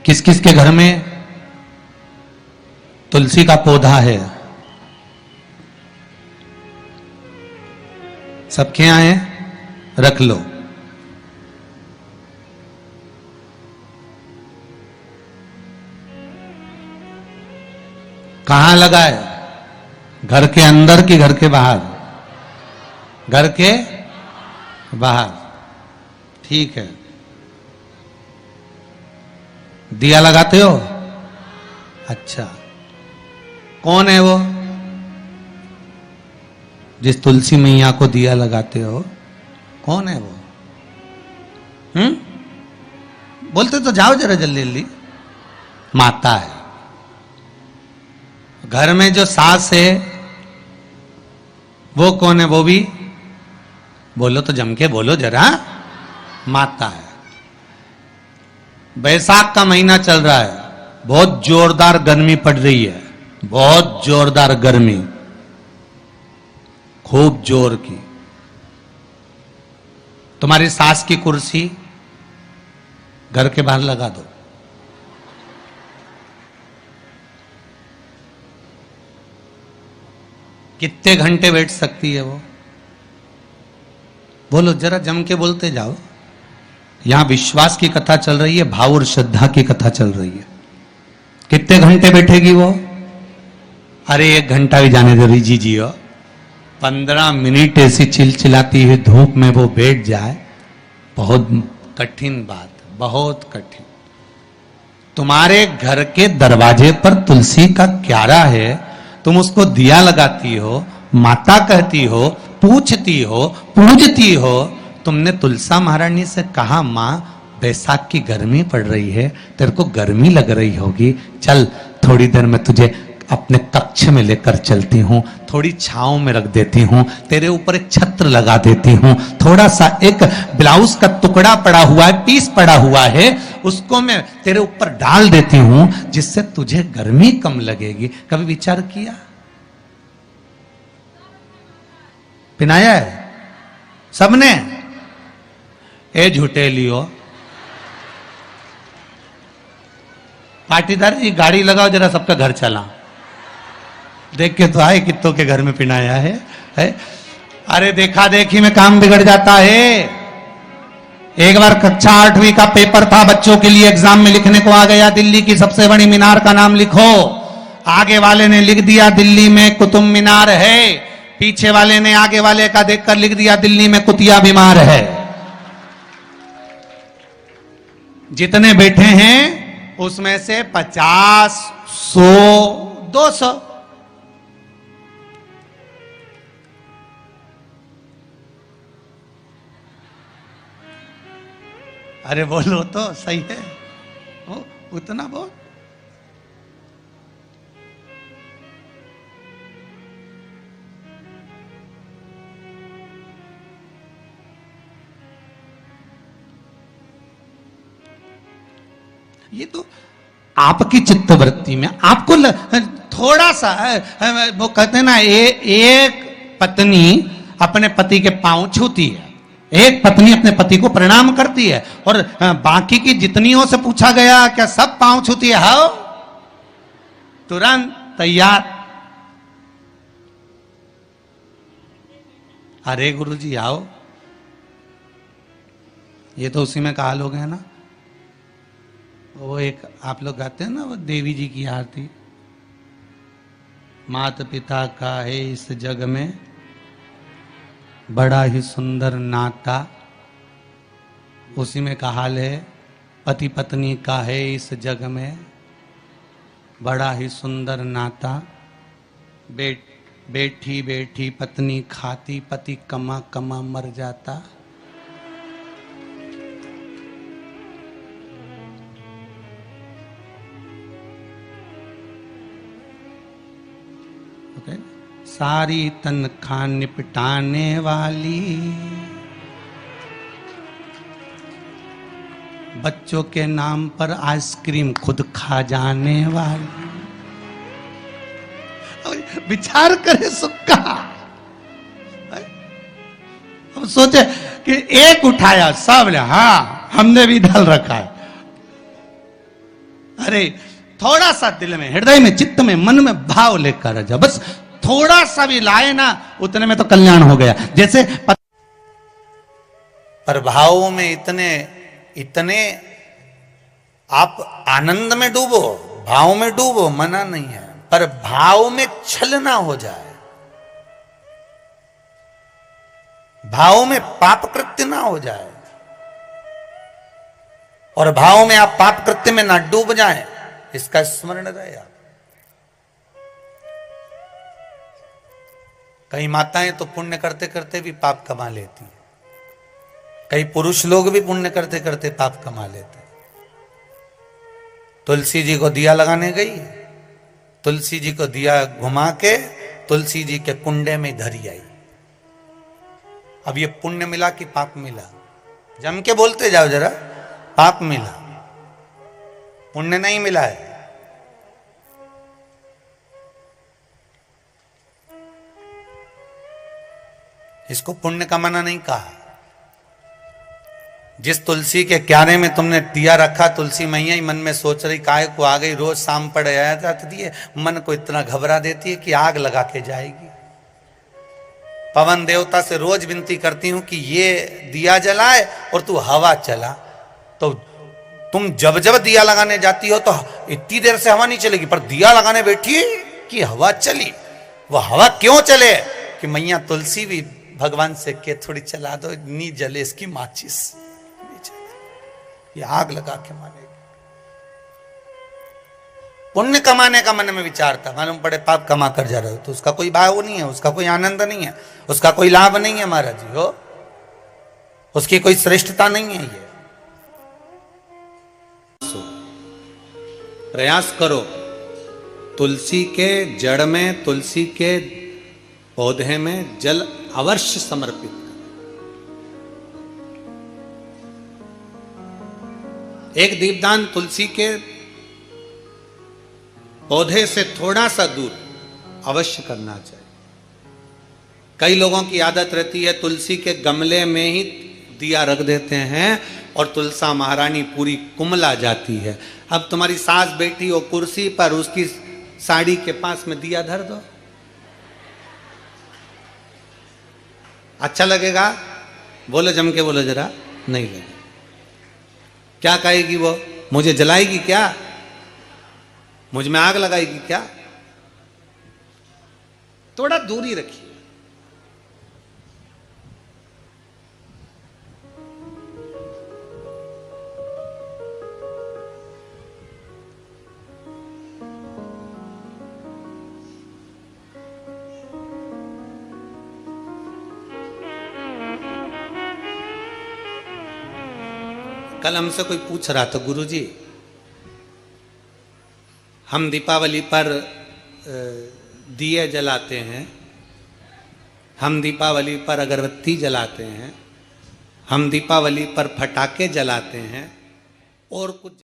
किस किस के घर में तुलसी का पौधा है? सबके यहाँ है? रख लो। कहां लगा है? घर के अंदर कि घर के बाहर? घर के बाहर। ठीक है। दिया लगाते हो? अच्छा, कौन है वो जिस तुलसी मैया को दिया लगाते हो? कौन है वो? बोलते तो जाओ जरा जल्दी जल्दी। माता है। घर में जो सास है वो कौन है? वो भी बोलो तो, जम के बोलो जरा। माता है। बैसाख का महीना चल रहा है, बहुत जोरदार गर्मी पड़ रही है, बहुत जोरदार गर्मी, खूब जोर की। तुम्हारी सास की कुर्सी घर के बाहर लगा दो। कितने घंटे बैठ सकती है वो? बोलो जरा, जम के बोलते जाओ। यहां विश्वास की कथा चल रही है, भाव और श्रद्धा की कथा चल रही है। कितने घंटे बैठेगी वो? अरे 1 घंटा भी जाने दो रिजी जी। 15 मिनट ऐसी चिलचिलाती हुई धूप में वो बैठ जाए, बहुत कठिन बात, बहुत कठिन। तुम्हारे घर के दरवाजे पर तुलसी का क्यारा है, तुम उसको दिया लगाती हो, माता कहती हो, पूछती हो, पूजती हो। तुमने तुलसा महारानी से कहा, मां बैसाख की गर्मी पड़ रही है, तेरे को गर्मी लग रही होगी, चल थोड़ी देर में तुझे अपने कक्ष में लेकर चलती हूं, थोड़ी छांव में रख देती हूं, तेरे ऊपर एक छत्र लगा देती हूं, थोड़ा सा एक ब्लाउज का टुकड़ा पड़ा हुआ है, पीस पड़ा हुआ है, उसको मैं तेरे ऊपर डाल देती हूं, जिससे तुझे गर्मी कम लगेगी। कभी विचार किया? पिनाया है सबने? ए झूठे लियो पाटीदार जी, गाड़ी लगाओ जरा, सबका घर चला। देख के तो आए कित्तों के घर में पिनाया है? अरे देखा देखी में काम बिगड़ जाता है। एक बार कक्षा 8वीं का पेपर था, बच्चों के लिए एग्जाम में लिखने को आ गया, दिल्ली की सबसे बड़ी मीनार का नाम लिखो। आगे वाले ने लिख दिया दिल्ली में कुतुब मीनार है, पीछे वाले ने आगे वाले का देखकर लिख दिया दिल्ली में कुतिया बीमार है। जितने बैठे हैं उसमें से 50, 100, 200 अरे बोलो तो सही है, उतना बहुत। ये तो आपकी चित्तवृत्ति में आपको थोड़ा सा वो कहते हैं ना, एक पत्नी अपने पति के पांव छूती है, एक पत्नी अपने पति को प्रणाम करती है, और बाकी की जितनियों से पूछा गया क्या सब पांव छूती है? हाँ, तुरंत तैयार। अरे गुरुजी आओ, ये तो उसी में कहा लोग हैं ना, वो एक आप लोग गाते हैं ना, वो देवी जी की आरती, माता पिता का है इस जग में बड़ा ही सुंदर नाता, उसी में का हाल है, पति पत्नी का है इस जग में बड़ा ही सुंदर नाता, बैठी बैठी पत्नी खाती, पति कमा कमा मर जाता। सारी तनख्वाह निपटाने वाली, बच्चों के नाम पर आइसक्रीम खुद खा जाने वाली। विचार करे सुक्का। हम सोचे कि एक उठाया सब ने, हाँ हमने भी डाल रखा है। अरे थोड़ा सा दिल में, हृदय में, चित्त में, मन में भाव लेकर आ जा, बस थोड़ा सा भी लाए ना, उतने में तो कल्याण हो गया। जैसे पर भावों में इतने इतने आप आनंद में डूबो, भाव में डूबो, मना नहीं है, पर भाव में छल ना हो जाए, भाव में पाप कृत्य ना हो जाए, और भाव में आप पाप कृत्य में ना डूब जाएं, इसका स्मरण रहे आप। कई माताएं तो पुण्य करते करते भी पाप कमा लेती हैं, कई पुरुष लोग भी पुण्य करते करते पाप कमा लेते हैं। तुलसी जी को दिया लगाने गई, तुलसी जी को दिया घुमा के तुलसी जी के कुंडे में धरी आई। अब ये पुण्य मिला कि पाप मिला? जम के बोलते जाओ जरा, पाप मिला, पुण्य नहीं मिला है। इसको पुण्य कमाना नहीं कहा। जिस तुलसी के क्यारे में तुमने दिया रखा, तुलसी मैया ही मन में सोच रही काय को आ गई, रोज शाम पड़ आया जाती है, मन को इतना घबरा देती है कि आग लगा के जाएगी। पवन देवता से रोज विनती करती हूं कि ये दिया जलाए और तू हवा चला। तो तुम जब जब दिया लगाने जाती हो तो इतनी देर से हवा नहीं चलेगी, पर दिया लगाने बैठी कि हवा चली। वह हवा क्यों चले? कि मैया तुलसी भी भगवान से के थोड़ी चला दो, नी जले इसकी माचिस, ये आग लगा के मारेगी। पुण्य कमाने का मन में विचार था, मालूम पड़े पाप कमा कर जा रहे हो तो उसका कोई भाव नहीं है, उसका कोई आनंद नहीं है, उसका कोई लाभ नहीं है महाराज जी, हो उसकी कोई श्रेष्ठता नहीं है। ये प्रयास करो, तुलसी के जड़ में, तुलसी के पौधे में जल अवश्य समर्पित करें। एक दीपदान तुलसी के पौधे से थोड़ा सा दूर अवश्य करना चाहिए। कई लोगों की आदत रहती है तुलसी के गमले में ही दिया रख देते हैं और तुलसा महारानी पूरी कुमला जाती है। अब तुम्हारी सास बैठी हो कुर्सी पर, उसकी साड़ी के पास में दिया धर दो, अच्छा लगेगा? बोलो, जम के बोलो जरा, नहीं लगेगा। क्या कहेगी वो? मुझे जलाएगी क्या? मुझ में आग लगाएगी क्या? थोड़ा दूरी रखिए। कल हमसे कोई पूछ रहा था, गुरुजी हम दीपावली पर दिए जलाते हैं, हम दीपावली पर अगरबत्ती जलाते हैं, हम दीपावली पर पटाखे जलाते हैं और कुछ